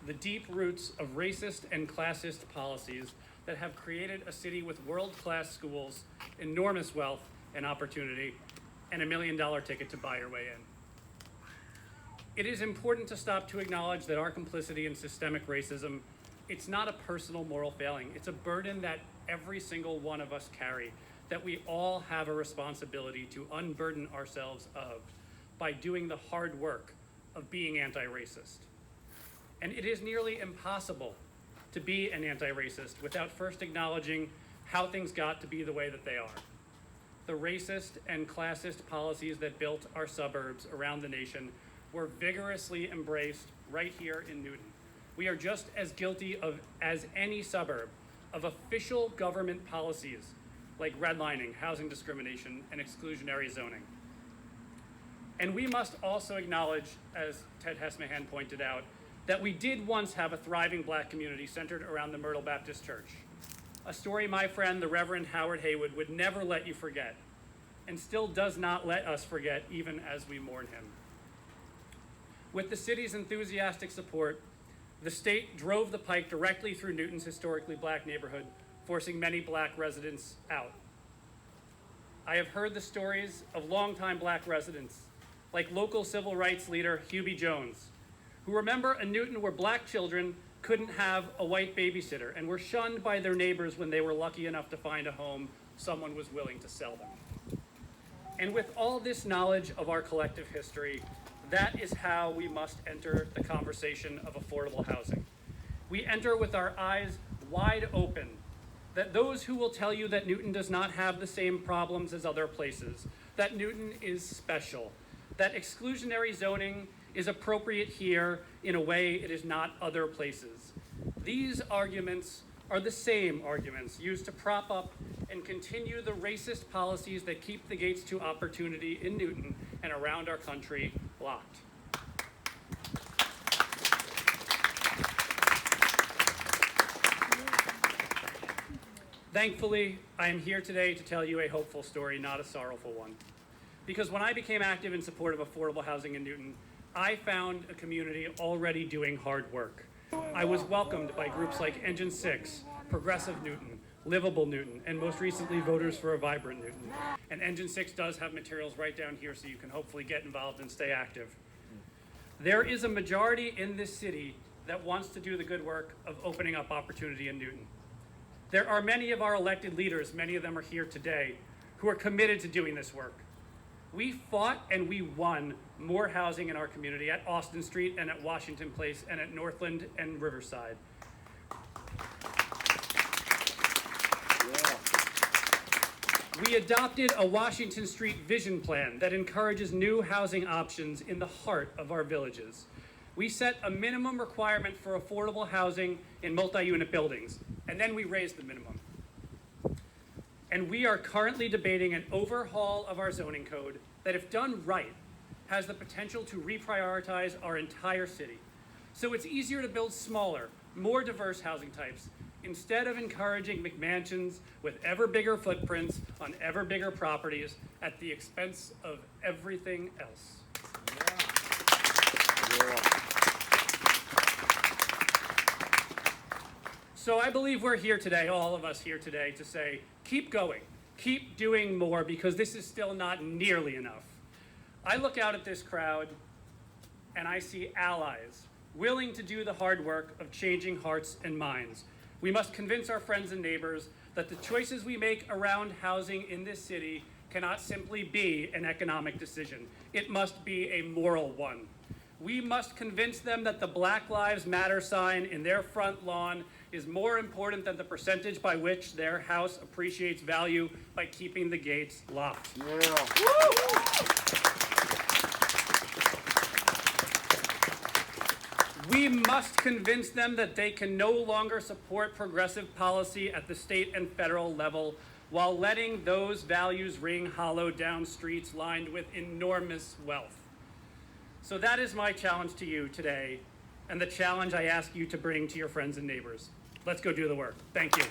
the deep roots of racist and classist policies that have created a city with world-class schools, enormous wealth and opportunity, and $1 million ticket to buy your way in. It is important to stop to acknowledge that our complicity in systemic racism, it's not a personal moral failing. It's a burden that every single one of us carry, that we all have a responsibility to unburden ourselves of by doing the hard work of being anti-racist. And it is nearly impossible to be an anti-racist without first acknowledging how things got to be the way that they are. The racist and classist policies that built our suburbs around the nation were vigorously embraced right here in Newton. We are just as guilty as any suburb of official government policies like redlining, housing discrimination, and exclusionary zoning. And we must also acknowledge, as Ted Hesmahan pointed out, that we did once have a thriving Black community centered around the Myrtle Baptist Church. A story my friend, the Reverend Howard Haywood, would never let you forget, and still does not let us forget even as we mourn him. With the city's enthusiastic support, the state drove the pike directly through Newton's historically Black neighborhood, forcing many Black residents out. I have heard the stories of longtime Black residents, like local civil rights leader Hubie Jones, who remember a Newton where Black children couldn't have a white babysitter and were shunned by their neighbors when they were lucky enough to find a home someone was willing to sell them. And with all this knowledge of our collective history, that is how we must enter the conversation of affordable housing. We enter with our eyes wide open, that those who will tell you that Newton does not have the same problems as other places, that Newton is special, that exclusionary zoning is appropriate here in a way it is not other places. These arguments are the same arguments used to prop up and continue the racist policies that keep the gates to opportunity in Newton and around our country locked. Thankfully, I am here today to tell you a hopeful story, not a sorrowful one. Because when I became active in support of affordable housing in Newton, I found a community already doing hard work. I was welcomed by groups like Engine 6, Progressive Newton, Livable Newton, and most recently, Voters for a Vibrant Newton. And Engine 6 does have materials right down here so you can hopefully get involved and stay active. There is a majority in this city that wants to do the good work of opening up opportunity in Newton. There are many of our elected leaders, many of them are here today, who are committed to doing this work. We fought and we won more housing in our community at Austin Street and at Washington Place and at Northland and Riverside. We adopted a Washington Street vision plan that encourages new housing options in the heart of our villages. We set a minimum requirement for affordable housing in multi-unit buildings, and then we raised the minimum. And we are currently debating an overhaul of our zoning code that, if done right, has the potential to reprioritize our entire city. So it's easier to build smaller, more diverse housing types instead of encouraging McMansions with ever bigger footprints on ever bigger properties at the expense of everything else. So I believe we're here today, all of us here today, to say, keep going, keep doing more, because this is still not nearly enough. I look out at this crowd and I see allies willing to do the hard work of changing hearts and minds. We must convince our friends and neighbors that the choices we make around housing in this city cannot simply be an economic decision. It must be a moral one. We must convince them that the Black Lives Matter sign in their front lawn is more important than the percentage by which their house appreciates value by keeping the gates locked. We must convince them that they can no longer support progressive policy at the state and federal level while letting those values ring hollow down streets lined with enormous wealth. So that is my challenge to you today, and the challenge I ask you to bring to your friends and neighbors. Let's go do the work. Thank you.